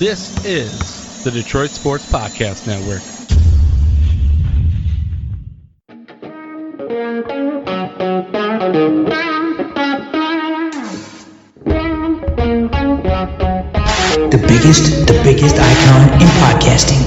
This is the Detroit Sports Podcast Network. The biggest icon in podcasting.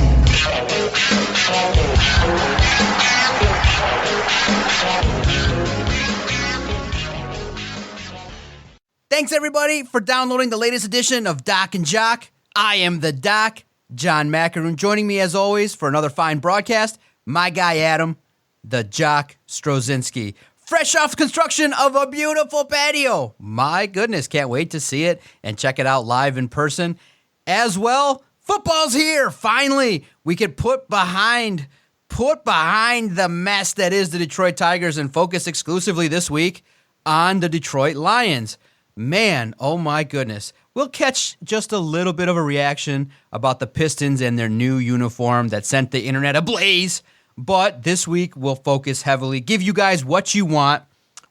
Thanks everybody for downloading the latest edition of Doc and Jock. I am the Doc, John Macaroon. Joining me as always for another fine broadcast, my guy Adam, the Jock Strozinski. Fresh off construction of a beautiful patio. My goodness, can't wait to see it and check it out live in person. As well, football's here. Finally, we could put behind the mess that is the Detroit Tigers and focus exclusively this week on the Detroit Lions. Man, oh my goodness. We'll catch just a little bit of a reaction about the Pistons and their new uniform that sent the internet ablaze. But this week, we'll focus heavily, give you guys what you want.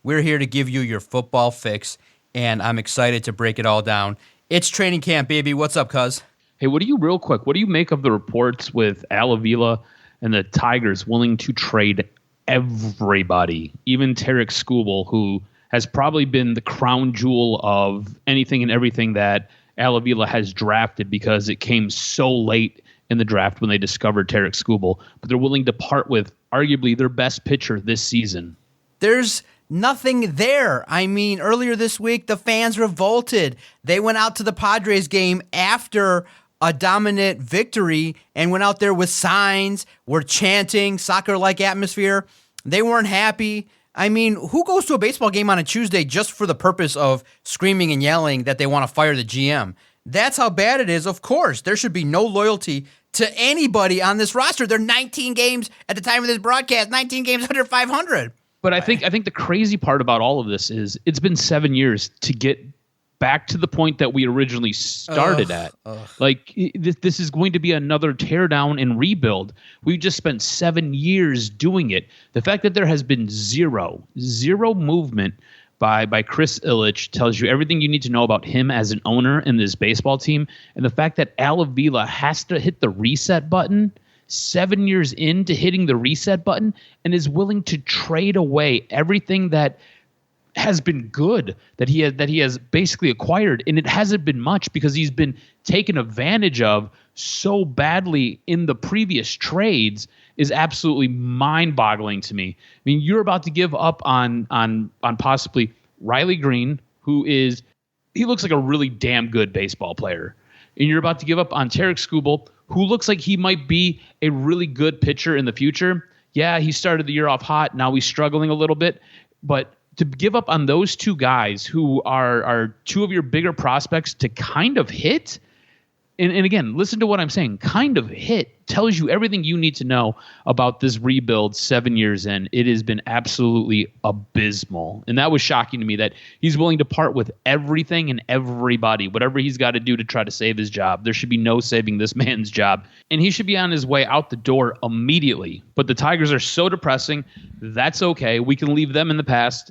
We're here to give you your football fix, and I'm excited to break it all down. It's training camp, baby. What's up, cuz? Hey, what do you make of the reports with Al Avila and the Tigers willing to trade everybody, even Tarek Skubal, who has probably been the crown jewel of anything and everything that Al Avila has drafted because it came so late in the draft when they discovered Tarek Skubal, but they're willing to part with arguably their best pitcher this season. There's nothing there. I mean, earlier this week, the fans revolted. They went out to the Padres game after a dominant victory and went out there with signs, were chanting, soccer-like atmosphere. They weren't happy. I mean, who goes to a baseball game on a Tuesday just for the purpose of screaming and yelling that they want to fire the GM? That's how bad it is. Of course, there should be no loyalty to anybody on this roster. They're 19 games at the time of this broadcast, 19 games under 500. But I think the crazy part about all of this is it's been 7 years to get back to the point that we originally started at. Like, this is going to be another teardown and rebuild. We've just spent 7 years doing it. The fact that there has been zero movement by Chris Ilitch tells you everything you need to know about him as an owner in this baseball team. And the fact that Al Avila has to hit the reset button 7 years into hitting the reset button and is willing to trade away everything that has been good that he has basically acquired, and it hasn't been much because he's been taken advantage of so badly in the previous trades is absolutely mind-boggling to me. I mean, you're about to give up on possibly Riley Green, he looks like a really damn good baseball player, and you're about to give up on Tarek Skubal, who looks like he might be a really good pitcher in the future. Yeah, he started the year off hot. Now he's struggling a little bit, but to give up on those two guys who are two of your bigger prospects to kind of hit, and again, listen to what I'm saying, kind of hit, tells you everything you need to know about this rebuild 7 years in. It has been absolutely abysmal. And that was shocking to me that he's willing to part with everything and everybody, whatever he's got to do to try to save his job. There should be no saving this man's job. And he should be on his way out the door immediately. But the Tigers are so depressing. That's okay. We can leave them in the past.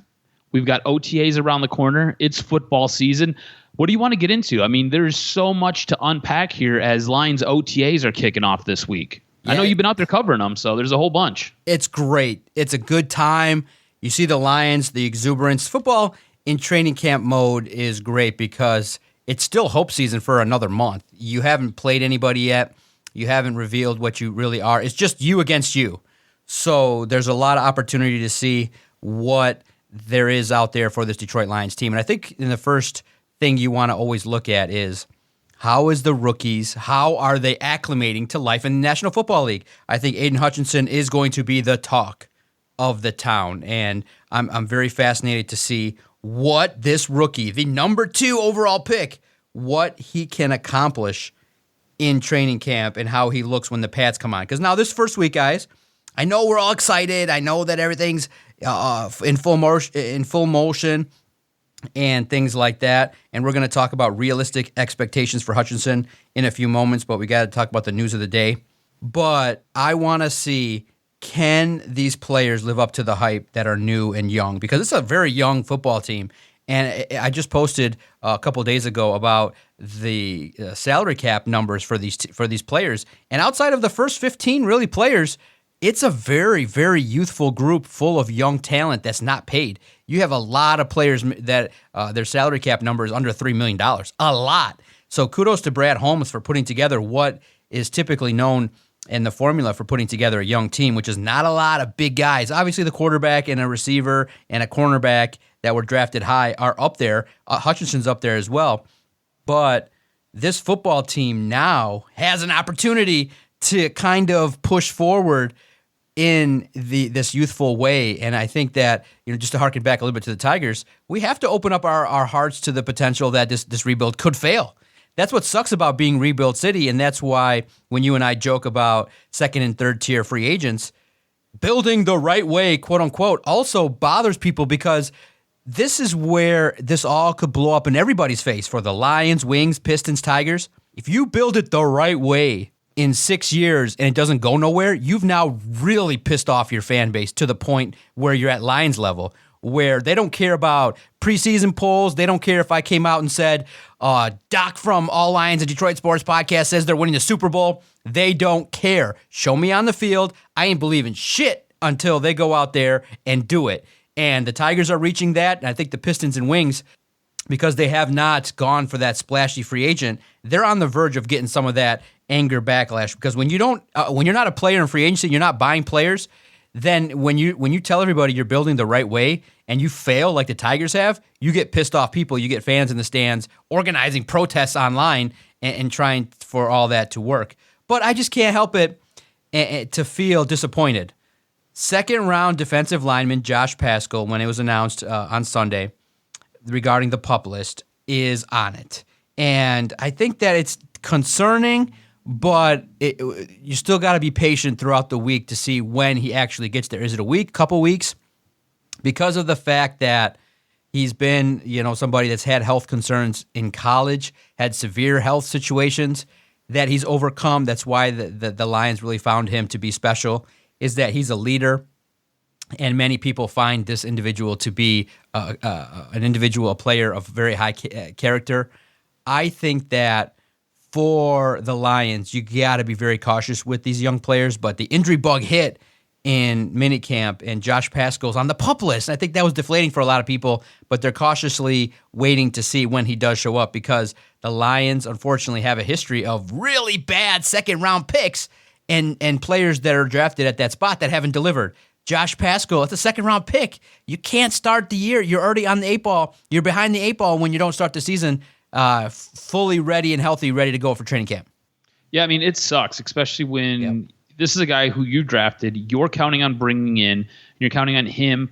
We've got OTAs around the corner. It's football season. What do you want to get into? I mean, there's so much to unpack here as Lions OTAs are kicking off this week. Yeah. I know you've been out there covering them, so there's a whole bunch. It's great. It's a good time. You see the Lions, the exuberance. Football in training camp mode is great because it's still hope season for another month. You haven't played anybody yet. You haven't revealed what you really are. It's just you against you. So there's a lot of opportunity to see what there is out there for this Detroit Lions team. And I think in the first thing you want to always look at is how is the rookies, how are they acclimating to life in the National Football League? I think Aidan Hutchinson is going to be the talk of the town, and I'm very fascinated to see what this rookie, the number 2 overall pick, what he can accomplish in training camp and how he looks when the pads come on. Because now this first week, guys, I know we're all excited. I know that everything's in full motion and things like that. And we're going to talk about realistic expectations for Hutchinson in a few moments, but we got to talk about the news of the day. But I want to see, can these players live up to the hype that are new and young? Because it's a very young football team. And I just posted a couple of days ago about the salary cap numbers for these players. And outside of the first 15 really players, it's a very, very youthful group full of young talent that's not paid. You have a lot of players that their salary cap number is under $3 million. A lot. So kudos to Brad Holmes for putting together what is typically known in the formula for putting together a young team, which is not a lot of big guys. Obviously, the quarterback and a receiver and a cornerback that were drafted high are up there. Hutchinson's up there as well. But this football team now has an opportunity to kind of push forward in this youthful way. And I think that, just to harken back a little bit to the Tigers, we have to open up our hearts to the potential that this rebuild could fail. That's what sucks about being rebuild city, and that's why when you and I joke about second and third tier free agents, building the right way, quote unquote, also bothers people because this is where this all could blow up in everybody's face for the Lions, Wings, Pistons, Tigers. If you build it the right way in 6 years and it doesn't go nowhere, you've now really pissed off your fan base to the point where you're at Lions level, where they don't care about preseason polls. They don't care if I came out and said, Doc from All Lions and Detroit Sports Podcast says they're winning the Super Bowl. They don't care. Show me on the field. I ain't believing shit until they go out there and do it. And the Tigers are reaching that. And I think the Pistons and Wings, because they have not gone for that splashy free agent, they're on the verge of getting some of that anger backlash. Because when you're not a player in free agency, you're not buying players, then when you tell everybody you're building the right way and you fail like the Tigers have, you get pissed off people. You get fans in the stands organizing protests online and trying for all that to work. But I just can't help it to feel disappointed. Second-round defensive lineman Josh Paschal, when it was announced on Sunday regarding the PUP list, is on it. And I think that it's concerning, but you still got to be patient throughout the week to see when he actually gets there. Is it a week, couple weeks? Because of the fact that he's been, somebody that's had health concerns in college, had severe health situations that he's overcome. That's why the Lions really found him to be special, is that he's a leader. And many people find this individual to be a player of very high character. I think that for the Lions, you got to be very cautious with these young players. But the injury bug hit in minicamp, and Josh Paschal's on the PUP list. I think that was deflating for a lot of people, but they're cautiously waiting to see when he does show up because the Lions, unfortunately, have a history of really bad second-round picks and players that are drafted at that spot that haven't delivered. Josh Paschal, it's a second-round pick. You can't start the year. You're already on the 8 ball. You're behind the 8 ball when you don't start the season fully ready and healthy, ready to go for training camp. Yeah, I mean, it sucks, especially when this is a guy who you drafted, you're counting on bringing in, and you're counting on him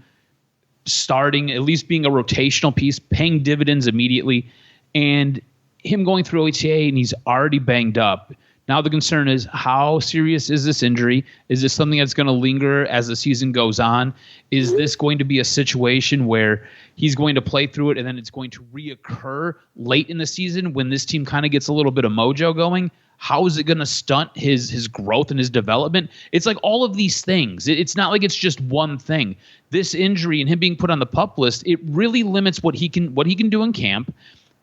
starting, at least being a rotational piece, paying dividends immediately, and him going through OTA and he's already banged up. Now the concern is, how serious is this injury? Is this something that's going to linger as the season goes on? Is this going to be a situation where he's going to play through it and then it's going to reoccur late in the season when this team kind of gets a little bit of mojo going? How is it going to stunt his growth and his development? It's like all of these things. It's not like it's just one thing. This injury and him being put on the PUP list, it really limits what he can do in camp,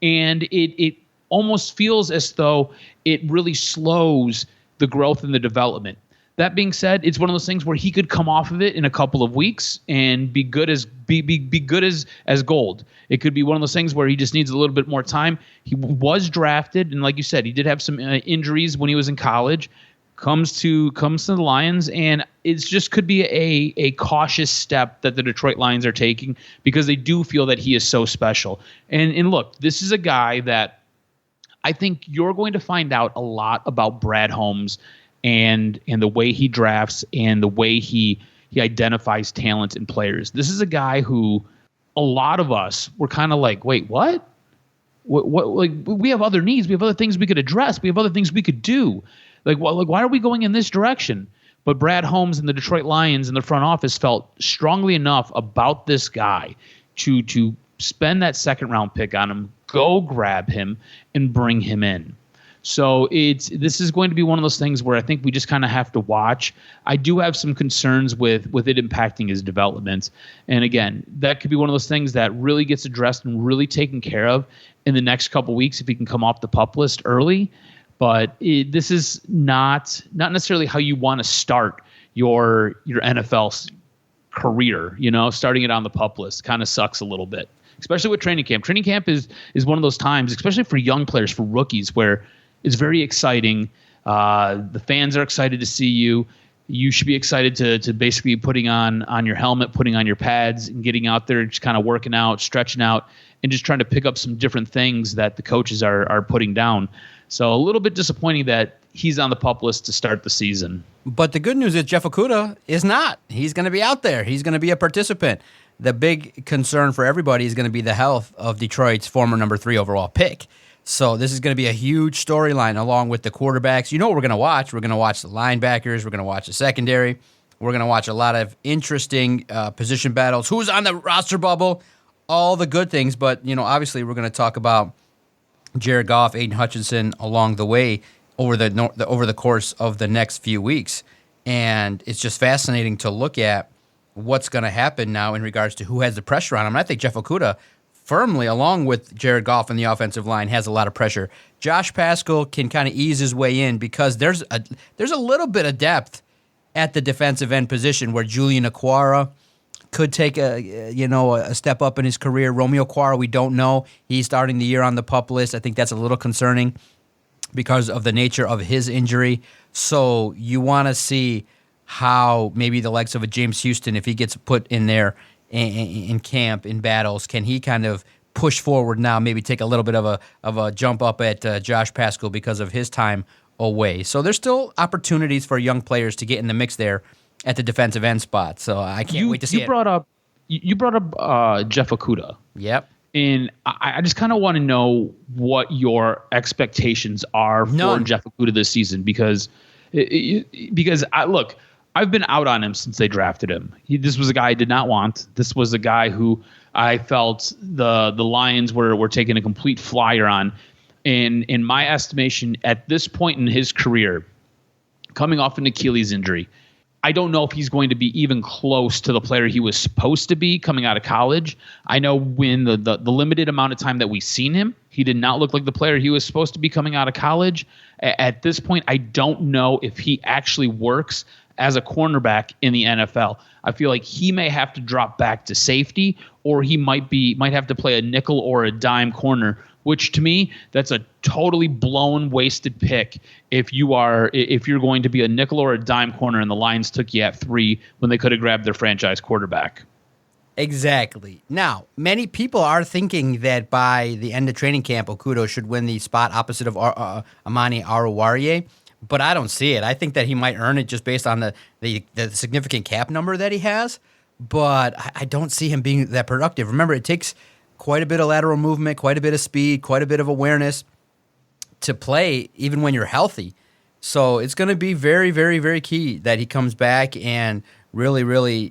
and it almost feels as though it really slows the growth and the development. That being said, it's one of those things where he could come off of it in a couple of weeks and be good as gold. It could be one of those things where he just needs a little bit more time. He was drafted, and like you said, he did have some injuries when he was in college. Comes to the Lions, and it just could be a cautious step that the Detroit Lions are taking because they do feel that he is so special. And look, this is a guy that I think you're going to find out a lot about Brad Holmes and the way he drafts and the way he identifies talent in players. This is a guy who a lot of us were kind of like, wait, what? What? Like, we have other needs. We have other things we could address. We have other things we could do. Like why are we going in this direction? But Brad Holmes and the Detroit Lions and the front office felt strongly enough about this guy to spend that second round pick on him, go grab him, and bring him in. So this is going to be one of those things where I think we just kind of have to watch. I do have some concerns with it impacting his development. And again, that could be one of those things that really gets addressed and really taken care of in the next couple weeks if he can come off the PUP list early. But this is not necessarily how you want to start your NFL career. Starting it on the PUP list kind of sucks a little bit, especially with training camp. Training camp is one of those times, especially for young players, for rookies, where it's very exciting. The fans are excited to see you. You should be excited to basically putting on your helmet, putting on your pads, and getting out there, just kind of working out, stretching out, and just trying to pick up some different things that the coaches are putting down. So a little bit disappointing that he's on the PUP list to start the season. But the good news is Jeff Okudah is not. He's going to be out there. He's going to be a participant. The big concern for everybody is going to be the health of Detroit's former number 3 overall pick. So this is going to be a huge storyline along with the quarterbacks. You know what we're going to watch? We're going to watch the linebackers. We're going to watch the secondary. We're going to watch a lot of interesting position battles. Who's on the roster bubble? All the good things. But, obviously we're going to talk about Jared Goff, Aidan Hutchinson along the way over the course of the next few weeks. And it's just fascinating to look at what's going to happen now in regards to who has the pressure on him. And I think Jeff Okudah firmly, along with Jared Goff and the offensive line, has a lot of pressure. Josh Paschal can kind of ease his way in because there's a little bit of depth at the defensive end position where Julian Okwara could take a step up in his career. Romeo Okwara, we don't know. He's starting the year on the PUP list. I think that's a little concerning because of the nature of his injury. So you want to see how maybe the likes of a James Houston, if he gets put in there in camp, in battles, can he kind of push forward now, maybe take a little bit of a jump up at Josh Paschal because of his time away. So there's still opportunities for young players to get in the mix there at the defensive end spot. So I can't wait to see it. You brought up Jeff Okudah. Yep. And I just kind of want to know what your expectations are for Jeff Okudah this season because I've been out on him since they drafted him. This was a guy I did not want. This was a guy who I felt the Lions were taking a complete flyer on. And in my estimation, at this point in his career, coming off an Achilles injury, I don't know if he's going to be even close to the player he was supposed to be coming out of college. I know when the limited amount of time that we've seen him, he did not look like the player he was supposed to be coming out of college. At this point, I don't know if he actually works as a cornerback in the NFL. I feel like he may have to drop back to safety, or he might have to play a nickel or a dime corner, which to me, that's a totally blown, wasted pick if you're going to be a nickel or a dime corner and the Lions took you at 3 when they could have grabbed their franchise quarterback. Exactly. Now, many people are thinking that by the end of training camp, Okudah should win the spot opposite of Amani Oruwariye. But I don't see it. I think that he might earn it just based on the significant cap number that he has. But I don't see him being that productive. Remember, it takes quite a bit of lateral movement, quite a bit of speed, quite a bit of awareness to play even when you're healthy. So it's going to be very, very, very key that he comes back and really, really,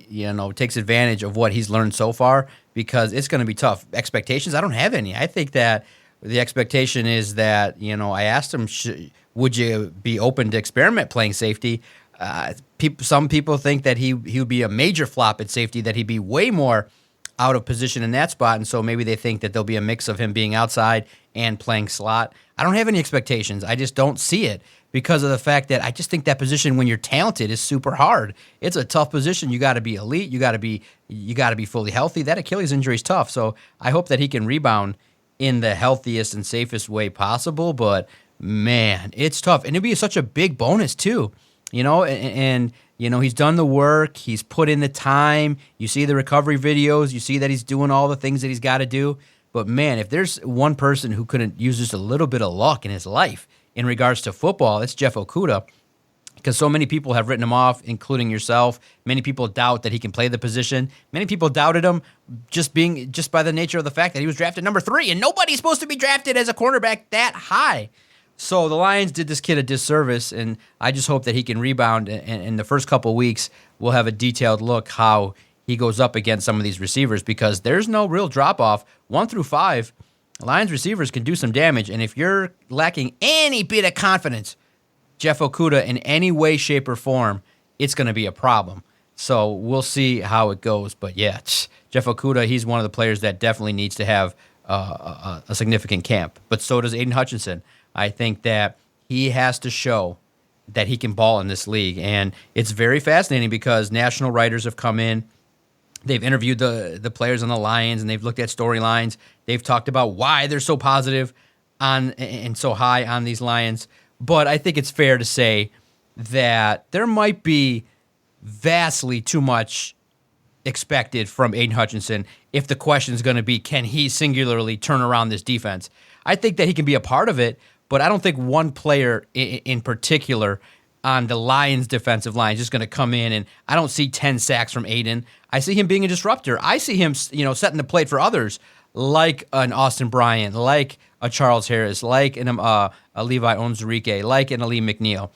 takes advantage of what he's learned so far because it's going to be tough. Expectations, I don't have any. I think that the expectation is that, I asked him, would you be open to experiment playing safety? Some people think that he would be a major flop at safety, that he'd be way more out of position in that spot, and so maybe they think that there'll be a mix of him being outside and playing slot. I don't have any expectations. I just don't see it because of the fact that I just think that position, when you're talented, is super hard. It's a tough position. You got to be elite. You got to be fully healthy. That Achilles injury is tough. So I hope that he can rebound in the healthiest and safest way possible. But man, it's tough, and it'd be such a big bonus too. And he's done the work. He's put in the time. You see the recovery videos. You see that he's doing all the things that he's got to do. But, man, if there's one person who couldn't use just a little bit of luck in his life in regards to football, it's Jeff Okudah, because so many people have written him off, including yourself. Many people doubt that he can play the position. Many people doubted him just by the nature of the fact that he was drafted number 3, and nobody's supposed to be drafted as a cornerback that high. So the Lions did this kid a disservice, and I just hope that he can rebound. And in the first couple of weeks, we'll have a detailed look how he goes up against some of these receivers because there's no real drop-off. 1 through 5 Lions receivers can do some damage, and if you're lacking any bit of confidence, Jeff Okudah in any way, shape, or form, it's going to be a problem. So we'll see how it goes. But yeah, Jeff Okudah, he's one of the players that definitely needs to have a significant camp. But so does Aidan Hutchinson. I think that he has to show that he can ball in this league. And it's very fascinating because national writers have come in. They've interviewed the players on the Lions, and they've looked at storylines. They've talked about why they're so positive on and so high on these Lions. But I think it's fair to say that there might be vastly too much expected from Aidan Hutchinson if the question is going to be, can he singularly turn around this defense? I think that he can be a part of it, but I don't think one player in particular on the Lions defensive line is just going to come in, and I don't see 10 sacks from Aidan. I see him being a disruptor. I see him, setting the plate for others like an Austin Bryant, like a Charles Harris, like a Levi Onwuzurike, like an Aleem McNeil.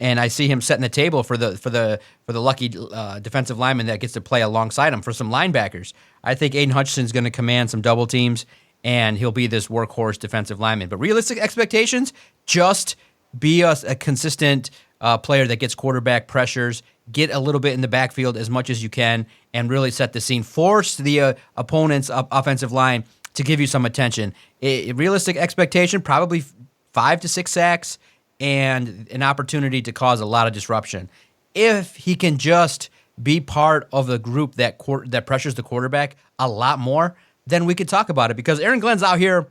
And I see him setting the table for the lucky defensive lineman that gets to play alongside him for some linebackers. I think Aidan Hutchinson's going to command some double teams, and he'll be this workhorse defensive lineman. But realistic expectations, just be a consistent player that gets quarterback pressures, get a little bit in the backfield as much as you can, and really set the scene. Force the opponent's offensive line to give you some attention. Realistic expectation, probably 5 to 6 sacks, and an opportunity to cause a lot of disruption. If he can just be part of the group that pressures the quarterback a lot more, then we could talk about it. Because Aaron Glenn's out here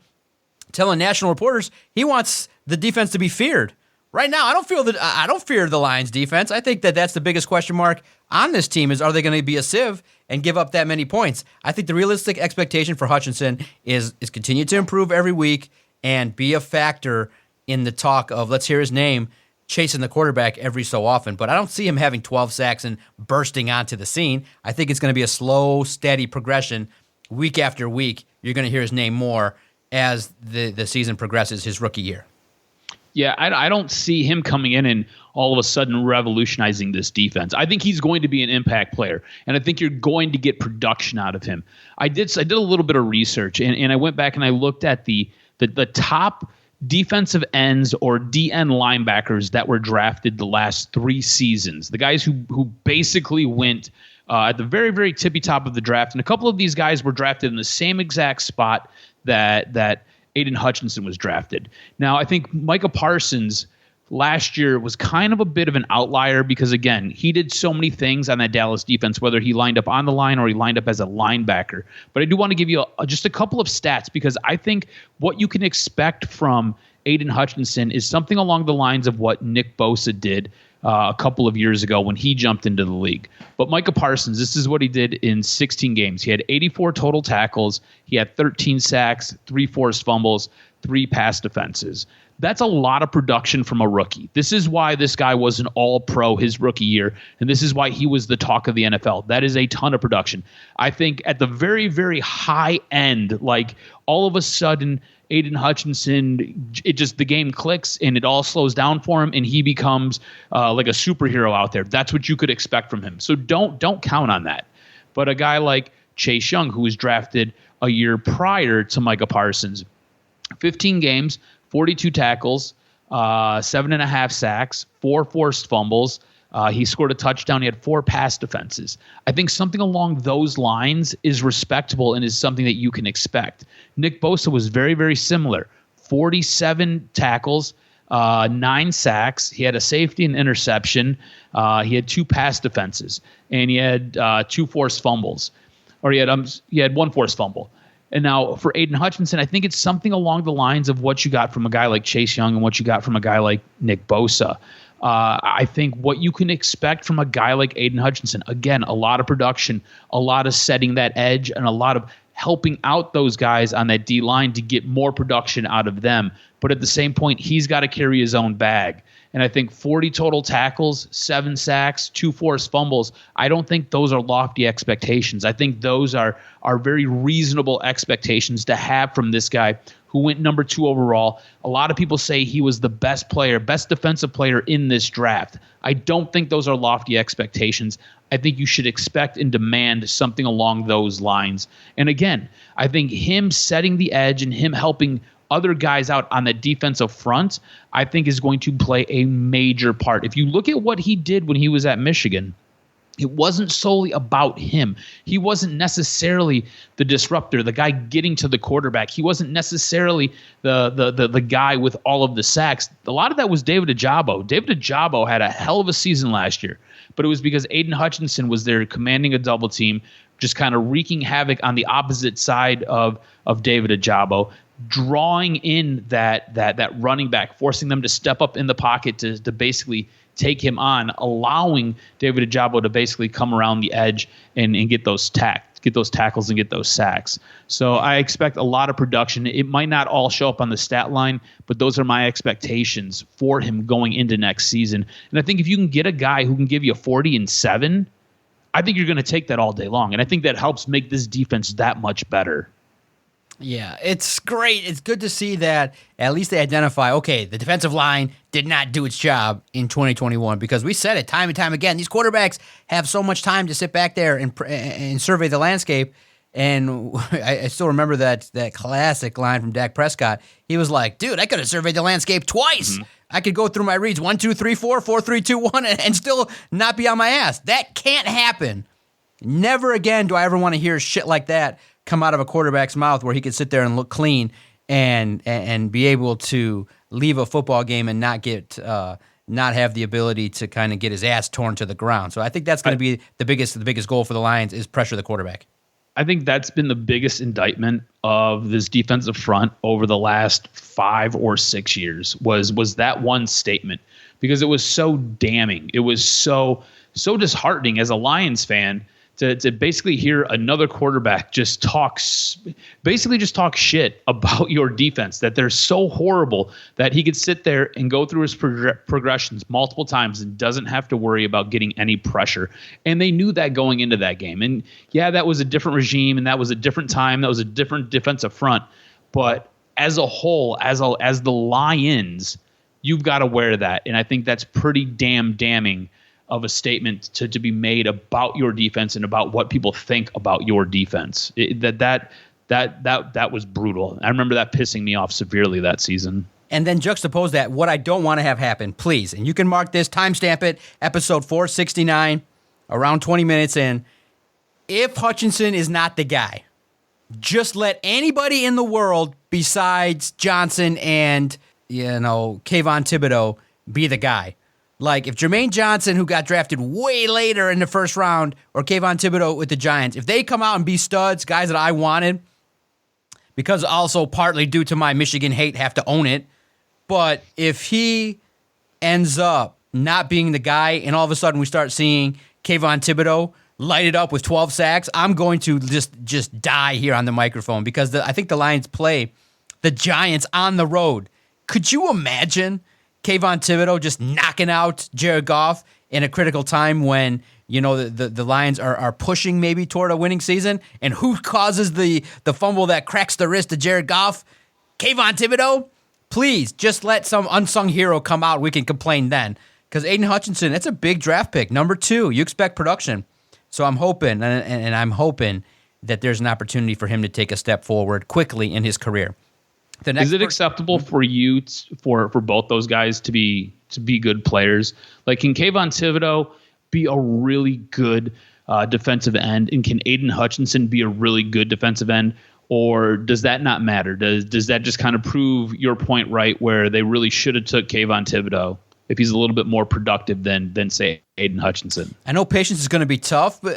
telling national reporters he wants the defense to be feared. Right now, I don't fear the Lions defense. I think that's the biggest question mark on this team is, are they going to be a sieve and give up that many points? I think the realistic expectation for Hutchinson is continue to improve every week and be a factor in the talk of, let's hear his name, chasing the quarterback every so often. But I don't see him having 12 sacks and bursting onto the scene. I think it's going to be a slow, steady progression. Week after week, you're going to hear his name more as the season progresses, his rookie year. Yeah, I don't see him coming in and all of a sudden revolutionizing this defense. I think he's going to be an impact player, and I think you're going to get production out of him. I did a little bit of research, and I went back and I looked at the top defensive ends or DN linebackers that were drafted the last 3 seasons. The guys who basically went at the very, very tippy top of the draft. And a couple of these guys were drafted in the same exact spot that Aidan Hutchinson was drafted. Now, I think Micah Parsons last year was kind of a bit of an outlier because, again, he did so many things on that Dallas defense, whether he lined up on the line or he lined up as a linebacker. But I do want to give you just a couple of stats because I think what you can expect from Aidan Hutchinson is something along the lines of what Nick Bosa did a couple of years ago when he jumped into the league. But Micah Parsons, this is what he did in 16 games. He had 84 total tackles. He had 13 sacks, 3 forced fumbles, 3 pass defenses. That's a lot of production from a rookie. This is why this guy was an all-pro his rookie year, and this is why he was the talk of the NFL. That is a ton of production. I think at the very, very high end, like all of a sudden Aidan Hutchinson, the game clicks and it all slows down for him, and he becomes like a superhero out there. That's what you could expect from him. So don't count on that. But a guy like Chase Young, who was drafted a year prior to Micah Parsons, 15 games, 42 tackles, 7.5 sacks, 4 forced fumbles. He scored a touchdown. He had 4 pass defenses. I think something along those lines is respectable and is something that you can expect. Nick Bosa was very, very similar. 47 tackles, 9 sacks. He had a safety and interception. He had 2 pass defenses, and he had 2 forced fumbles. Or he had 1 forced fumble. And now for Aidan Hutchinson, I think it's something along the lines of what you got from a guy like Chase Young and what you got from a guy like Nick Bosa. I think what you can expect from a guy like Aidan Hutchinson, again, a lot of production, a lot of setting that edge, and a lot of helping out those guys on that D-line to get more production out of them. But at the same point, he's got to carry his own bag. And I think 40 total tackles, 7 sacks, 2 forced fumbles, I don't think those are lofty expectations. I think those are very reasonable expectations to have from this guy who went number 2 overall. A lot of people say he was the best defensive player in this draft. I don't think those are lofty expectations. I think you should expect and demand something along those lines. And again, I think him setting the edge and him helping other guys out on the defensive front, I think is going to play a major part. If you look at what he did when he was at Michigan, it wasn't solely about him. He wasn't necessarily the disruptor, the guy getting to the quarterback. He wasn't necessarily the guy with all of the sacks. A lot of that was David Ojabo. David Ojabo had a hell of a season last year, but it was because Aidan Hutchinson was there commanding a double team, just kind of wreaking havoc on the opposite side of David Ojabo, drawing in that running back, forcing them to step up in the pocket to basically take him on, allowing David Ojabo to basically come around the edge and get those tackles and get those sacks. So I expect a lot of production. It might not all show up on the stat line, but those are my expectations for him going into next season. And I think if you can get a guy who can give you 40 and 7, I think you're going to take that all day long. And I think that helps make this defense that much better. Yeah, it's great. It's good to see that at least they identify, okay, the defensive line did not do its job in 2021, because we said it time and time again. These quarterbacks have so much time to sit back there and survey the landscape. And I still remember that classic line from Dak Prescott. He was like, dude, I could have surveyed the landscape twice. Mm-hmm. I could go through my reads 1, 2, 3, 4, 4, 3, 2, 1, and still not be on my ass. That can't happen. Never again do I ever want to hear shit like that come out of a quarterback's mouth, where he could sit there and look clean and be able to leave a football game and not have the ability to kind of get his ass torn to the ground. So I think that's going to be the biggest goal for the Lions, is pressure the quarterback. I think that's been the biggest indictment of this defensive front over the last 5 or 6 years was that one statement, because it was so damning. It was so disheartening as a Lions fan to basically hear another quarterback just talk shit about your defense, that they're so horrible that he could sit there and go through his progressions multiple times and doesn't have to worry about getting any pressure. And they knew that going into that game. And yeah, that was a different regime, and that was a different time. That was a different defensive front. But as a whole, as the Lions, you've got to wear that. And I think that's pretty damning of a statement to be made about your defense and about what people think about your defense. That was brutal. I remember that pissing me off severely that season. And then juxtapose that, what I don't want to have happen, please. And you can mark this, timestamp it, episode 469, around 20 minutes in. If Hutchinson is not the guy, just let anybody in the world besides Johnson and, Kayvon Thibodeau be the guy. Like, if Jermaine Johnson, who got drafted way later in the first round, or Kayvon Thibodeau with the Giants, if they come out and be studs, guys that I wanted, because also partly due to my Michigan hate, have to own it, but if he ends up not being the guy, and all of a sudden we start seeing Kayvon Thibodeau light it up with 12 sacks, I'm going to just die here on the microphone, because I think the Lions play the Giants on the road. Could you imagine Kayvon Thibodeau just knocking out Jared Goff in a critical time when, the Lions are pushing maybe toward a winning season? And who causes the fumble that cracks the wrist to Jared Goff? Kayvon Thibodeau? Please, just let some unsung hero come out. We can complain then. Because Aidan Hutchinson, that's a big draft pick. Number 2, you expect production. So I'm hoping, and I'm hoping that there's an opportunity for him to take a step forward quickly in his career. Is it acceptable for you for both those guys to be good players? Like, can Kayvon Thibodeau be a really good defensive end, and can Aidan Hutchinson be a really good defensive end, or does that not matter? Does that just kind of prove your point right, where they really should have took Kayvon Thibodeau if he's a little bit more productive than say Aidan Hutchinson? I know patience is going to be tough, but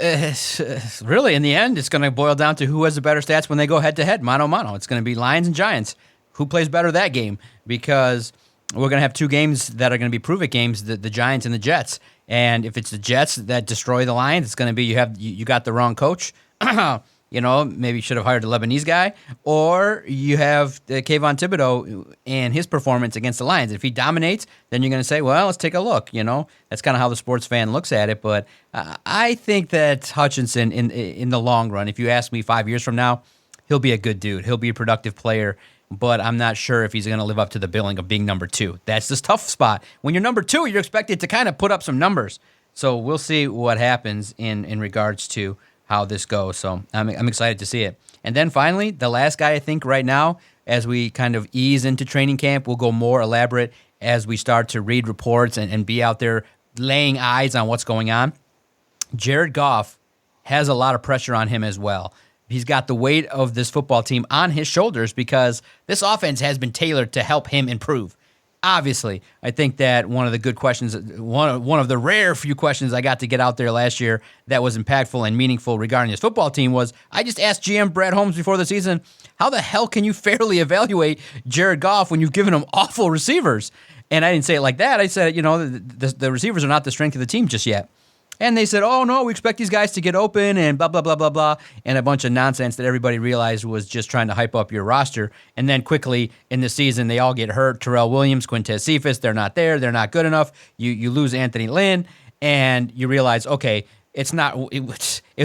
really in the end, it's going to boil down to who has the better stats when they go head-to-head, mano-mano. It's going to be Lions and Giants. Who plays better that game? Because we're going to have 2 games that are going to be prove-it games, the Giants and the Jets. And if it's the Jets that destroy the Lions, it's going to be you got the wrong coach. Maybe you should have hired a Lebanese guy. Or you have Kayvon Thibodeau and his performance against the Lions. If he dominates, then you're going to say, well, let's take a look. That's kind of how the sports fan looks at it. But I think that Hutchinson, in the long run, if you ask me 5 years from now, he'll be a good dude. He'll be a productive player. but I'm not sure if he's going to live up to the billing of being number 2. That's this tough spot. When you're number 2, you're expected to kind of put up some numbers. So we'll see what happens in regards to how this goes. So I'm excited to see it. And then finally, the last guy I think right now, as we kind of ease into training camp, we'll go more elaborate as we start to read reports and be out there laying eyes on what's going on. Jared Goff has a lot of pressure on him as well. He's got the weight of this football team on his shoulders because this offense has been tailored to help him improve. Obviously, I think that one of the good questions, one of the rare few questions I got to get out there last year that was impactful and meaningful regarding his football team was, I just asked GM Brad Holmes before the season, how the hell can you fairly evaluate Jared Goff when you've given him awful receivers? And I didn't say it like that. I said, the receivers are not the strength of the team just yet. And they said, oh, no, we expect these guys to get open and blah, blah, blah, blah, blah, and a bunch of nonsense that everybody realized was just trying to hype up your roster. And then quickly in the season, they all get hurt. Terrell Williams, Quintez Cephas, they're not there. They're not good enough. You lose Anthony Lynn, and you realize, okay, it's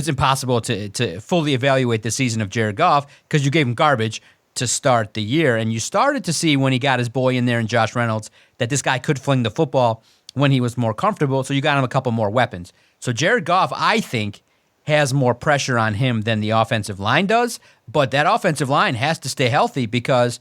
impossible to fully evaluate the season of Jared Goff because you gave him garbage to start the year. And you started to see when he got his boy in there and Josh Reynolds that this guy could fling the football when he was more comfortable, so you got him a couple more weapons. So Jared Goff, I think, has more pressure on him than the offensive line does, but that offensive line has to stay healthy because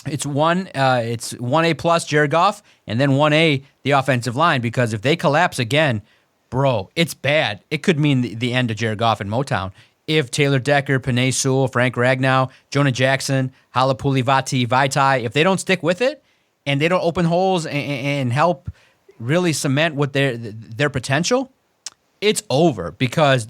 it's 1A plus Jared Goff and then 1A the offensive line, because if they collapse again, bro, it's bad. It could mean the end of Jared Goff in Motown. If Taylor Decker, Penei Sewell, Frank Ragnow, Jonah Jackson, Halapuli Vaitai, if they don't stick with it and they don't open holes and help really cement what their potential, it's over, because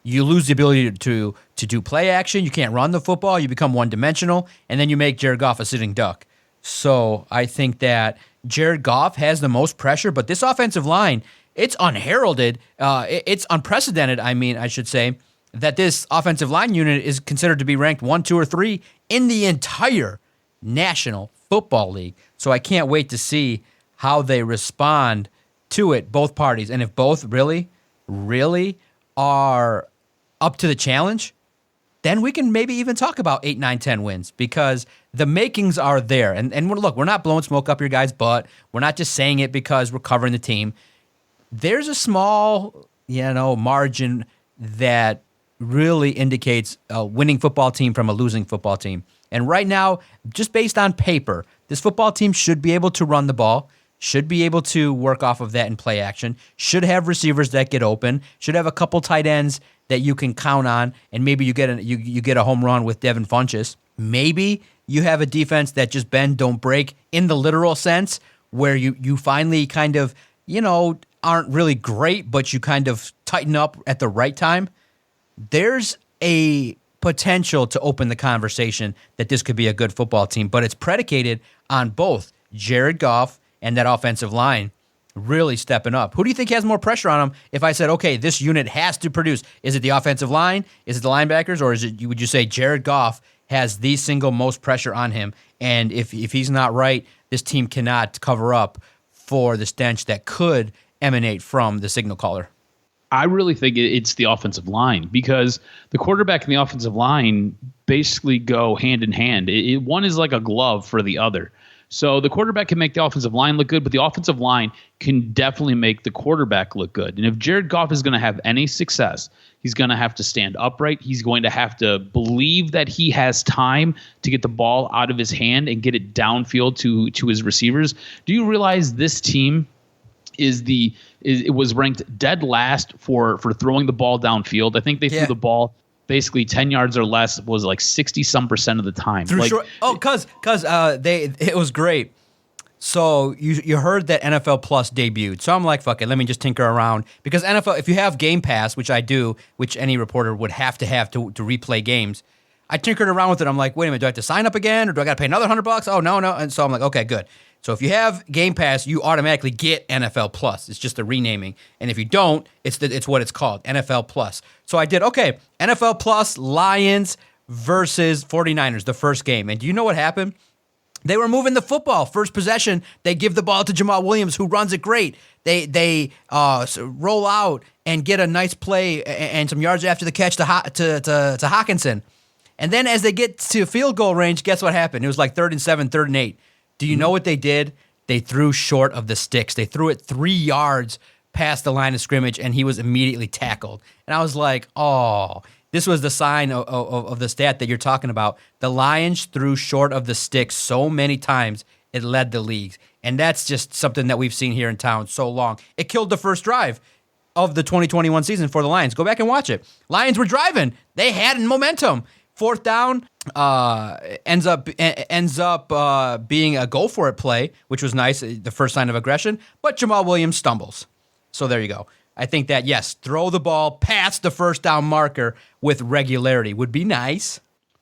you lose the ability to do play action. You can't run the football. You become one-dimensional, and then you make Jared Goff a sitting duck. So I think that Jared Goff has the most pressure, but this offensive line, it's unheralded. It's unprecedented, I should say, that this offensive line unit is considered to be ranked 1, 2, or 3 in the entire National Football League. So I can't wait to see how they respond to it, both parties. And if both really are up to the challenge, then we can maybe even talk about 8, 9, 10 wins, because the makings are there. And look, we're not blowing smoke up your guys' butt. We're not just saying it because we're covering the team. There's a small, margin that really indicates a winning football team from a losing football team. And right now, just based on paper, this football team should be able to run the ball, should be able to work off of that in play action, should have receivers that get open, should have a couple tight ends that you can count on, and maybe you get a home run with Devin Funchess. Maybe you have a defense that just bend, don't break in the literal sense, where you finally kind of, aren't really great, but you kind of tighten up at the right time. There's a potential to open the conversation that this could be a good football team, but it's predicated on both Jared Goff and that offensive line really stepping up. Who do you think has more pressure on them? If I said, okay, this unit has to produce, is it the offensive line? Is it the linebackers? Or would you say Jared Goff has the single most pressure on him? And if he's not right, this team cannot cover up for the stench that could emanate from the signal caller. I really think it's the offensive line, because the quarterback and the offensive line basically go hand in hand. One is like a glove for the other. So the quarterback can make the offensive line look good, but the offensive line can definitely make the quarterback look good. And if Jared Goff is going to have any success, he's going to have to stand upright. He's going to have to believe that he has time to get the ball out of his hand and get it downfield to his receivers. Do you realize this team it was ranked dead last for throwing the ball downfield? I think they threw the ball basically 10 yards or less, was like 60-some% of the time. It was great. So you heard that NFL Plus debuted. So I'm like, fuck it, let me just tinker around. Because NFL, if you have Game Pass, which I do, which any reporter would have to replay games, I tinkered around with it. I'm like, wait a minute, do I have to sign up again? Or do I got to pay another $100? Oh, no. And so I'm like, okay, good. So if you have Game Pass, you automatically get NFL Plus. It's just a renaming. And if you don't, it's what it's called, NFL Plus. So I did, okay, NFL Plus, Lions versus 49ers, the first game. And do you know what happened? They were moving the football. First possession, they give the ball to Jamal Williams, who runs it great. They roll out and get a nice play and some yards after the catch to Hutchinson. And then as they get to field goal range, guess what happened? It was like 3rd and 7, 3rd and 8. Do you know what they did? They threw short of the sticks. They threw it 3 yards past the line of scrimmage, and he was immediately tackled. And I was like, oh, this was the sign of the stat that you're talking about. The Lions threw short of the sticks so many times, it led the league. And that's just something that we've seen here in town so long. It killed the first drive of the 2021 season for the Lions. Go back and watch it. Lions were driving. They had momentum. 4th down ends up being a go for it play, which was nice, the first sign of aggression. But Jamal Williams stumbles. So there you go. I think that, yes, throw the ball past the first down marker with regularity would be nice.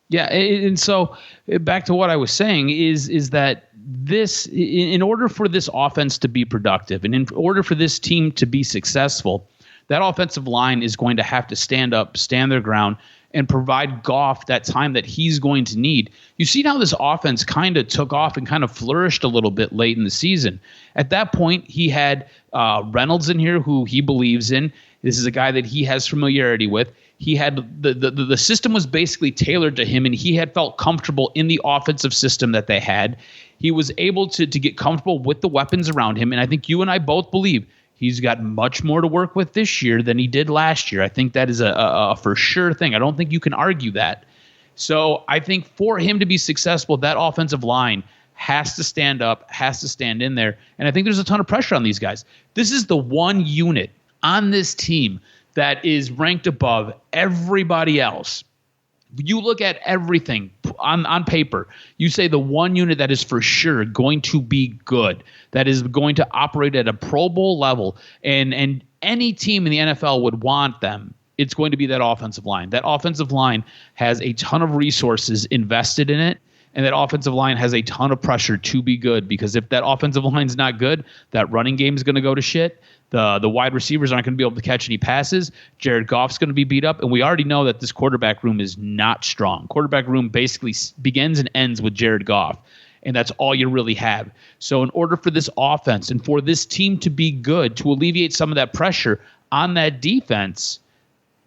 Yeah, and so back to what I was saying is that this, in order for this offense to be productive and in order for this team to be successful, that offensive line is going to have to stand up, stand their ground, and provide Goff that time that he's going to need. You see how this offense kind of took off and kind of flourished a little bit late in the season. At that point, he had Reynolds in here, who he believes in. This is a guy that he has familiarity with. He had the system was basically tailored to him, and he had felt comfortable in the offensive system that they had. He was able to get comfortable with the weapons around him, and I think you and I both believe he's got much more to work with this year than he did last year. I think that is a for sure thing. I don't think you can argue that. So I think for him to be successful, that offensive line has to stand up, has to stand in there. And I think there's a ton of pressure on these guys. This is the one unit on this team that is ranked above everybody else. You look at everything on paper, you say the one unit that is for sure going to be good, that is going to operate at a Pro Bowl level, and any team in the NFL would want them, it's going to be that offensive line. That offensive line has a ton of resources invested in it, and that offensive line has a ton of pressure to be good, because if that offensive line's not good, that running game is going to go to shit. The wide receivers aren't going to be able to catch any passes. Jared Goff's going to be beat up, and we already know that this quarterback room is not strong. Quarterback room basically begins and ends with Jared Goff, and that's all you really have. So in order for this offense and for this team to be good, to alleviate some of that pressure on that defense,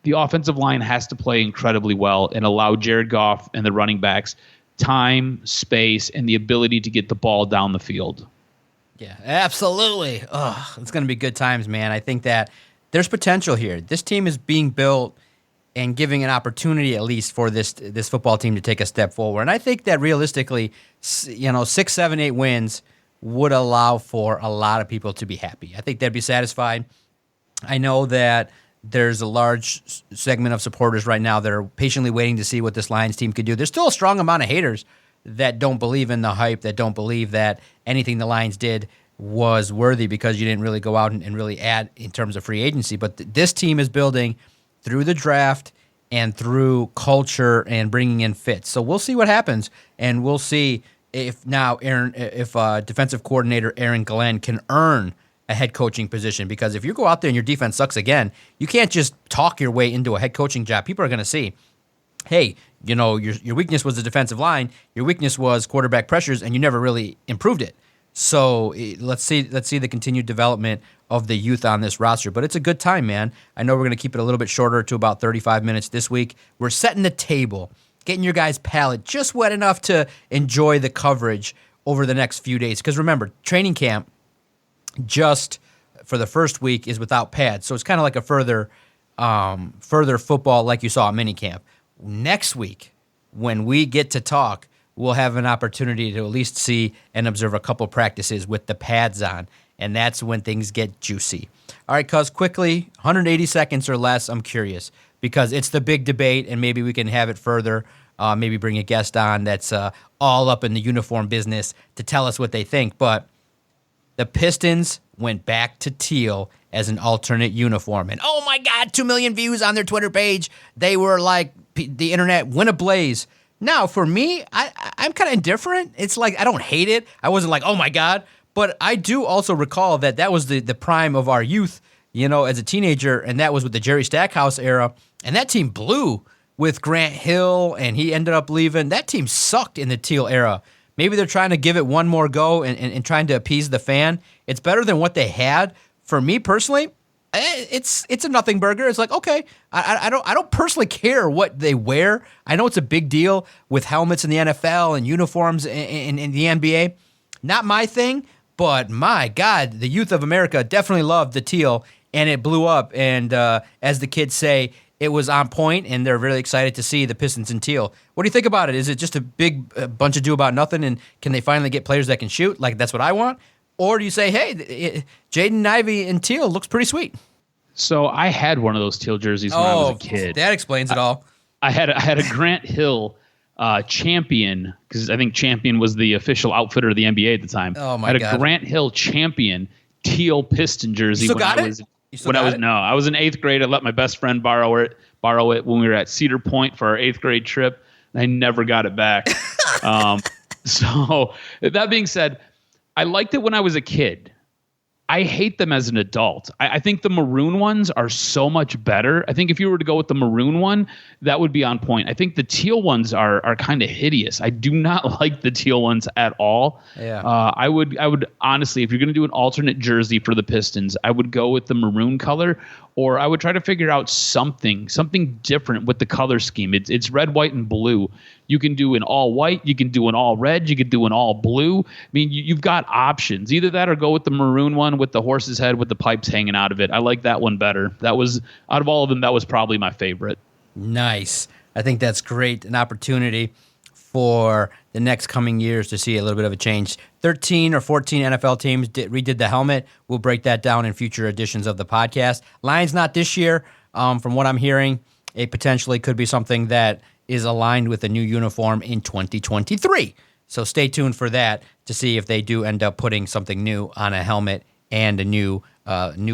the offensive line has to play incredibly well and allow Jared Goff and the running backs time, space, and the ability to get the ball down the field. Yeah, absolutely. It's going to be good times, man. I think that there's potential here. This team is being built and giving an opportunity at least for this football team to take a step forward. And I think that realistically, 6, 7, 8 wins would allow for a lot of people to be happy. I think they'd be satisfied. I know that there's a large segment of supporters right now that are patiently waiting to see what this Lions team could do. There's still a strong amount of haters that don't believe in the hype, that don't believe that anything the Lions did was worthy because you didn't really go out and really add in terms of free agency. But this team is building through the draft and through culture and bringing in fits. So we'll see what happens, and we'll see if defensive coordinator Aaron Glenn can earn a head coaching position. Because if you go out there and your defense sucks again, you can't just talk your way into a head coaching job. People are going to see, hey, your weakness was the defensive line, your weakness was quarterback pressures, and you never really improved it. So let's see the continued development of the youth on this roster. But it's a good time, man. I know we're going to keep it a little bit shorter to about 35 minutes this week. We're setting the table, getting your guys' palate just wet enough to enjoy the coverage over the next few days. Because remember, training camp just for the first week is without pads. So it's kind of like a further football like you saw at minicamp. Next week, when we get to talk, we'll have an opportunity to at least see and observe a couple practices with the pads on, and that's when things get juicy. All right, cuz, quickly, 180 seconds or less, I'm curious, because it's the big debate, and maybe we can have it further, maybe bring a guest on that's all up in the uniform business to tell us what they think. But the Pistons went back to teal as an alternate uniform, and oh my God, 2 million views on their Twitter page. They were like, the internet went ablaze. Now, for me, I'm kind of indifferent. It's like I don't hate it. I wasn't like, oh, my God. But I do also recall that was the prime of our youth, as a teenager, and that was with the Jerry Stackhouse era. And that team blew with Grant Hill, and he ended up leaving. That team sucked in the teal era. Maybe they're trying to give it one more go and trying to appease the fan. It's better than what they had. For me personally, it's a nothing burger. It's like, okay, I don't personally care what they wear. I know it's a big deal with helmets in the NFL and uniforms in the NBA. Not my thing, but my God, the youth of America definitely loved the teal, and it blew up. And as the kids say, it was on point, and they're really excited to see the Pistons in teal. What do you think about it? Is it just a big bunch of do about nothing, and can they finally get players that can shoot? Like, that's what I want. Or do you say, hey, Jaden Ivey in teal looks pretty sweet? So I had one of those teal jerseys when I was a kid. That explains it all. I had a Grant Hill champion, because I think champion was the official outfitter of the NBA at the time. Oh my God! I had a Grant Hill champion teal Piston jersey. You still got it? I was in 8th grade. I let my best friend borrow it when we were at Cedar Point for our 8th grade trip, and I never got it back. So that being said, I liked it when I was a kid. I hate them as an adult. I think the maroon ones are so much better. I think if you were to go with the maroon one, that would be on point. I think the teal ones are kind of hideous. I do not like the teal ones at all. Yeah. I would honestly, if you're going to do an alternate jersey for the Pistons, I would go with the maroon color, or I would try to figure out something different with the color scheme. It's red, white, and blue. You can do an all white. You can do an all red. You can do an all blue. I mean, you've got options. Either that or go with the maroon one with the horse's head with the pipes hanging out of it. I like that one better. That was, out of all of them, that was probably my favorite. Nice. I think that's great. An opportunity for the next coming years to see a little bit of a change. 13 or 14 NFL teams redid the helmet. We'll break that down in future editions of the podcast. Lions not this year. From what I'm hearing, it potentially could be something that is aligned with a new uniform in 2023. So stay tuned for that to see if they do end up putting something new on a helmet and a new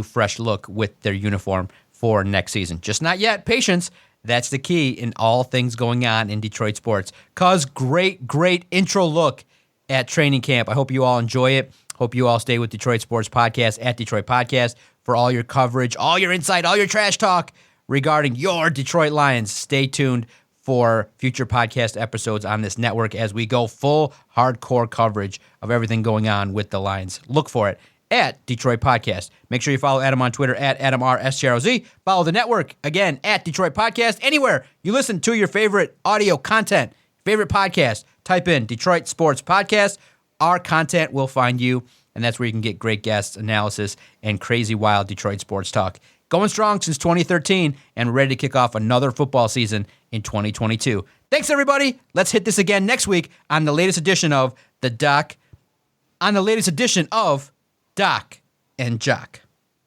fresh look with their uniform for next season. Just not yet. Patience. That's the key in all things going on in Detroit sports. Cuz great intro look at training camp. I hope you all enjoy it. Hope you all stay with Detroit Sports Podcast at Detroit Podcast for all your coverage, all your insight, all your trash talk regarding your Detroit Lions. Stay tuned for future podcast episodes on this network as we go full hardcore coverage of everything going on with the Lions. Look for it at Detroit Podcast. Make sure you follow Adam on Twitter at AdamRSCROZ. Follow the network, again, at Detroit Podcast. Anywhere you listen to your favorite audio content, favorite podcast, type in Detroit Sports Podcast. Our content will find you, and that's where you can get great guests, analysis, and crazy wild Detroit sports talk. Going strong since 2013 and ready to kick off another football season in 2022. Thanks, everybody. Let's hit this again next week on the latest edition of Doc and Jock.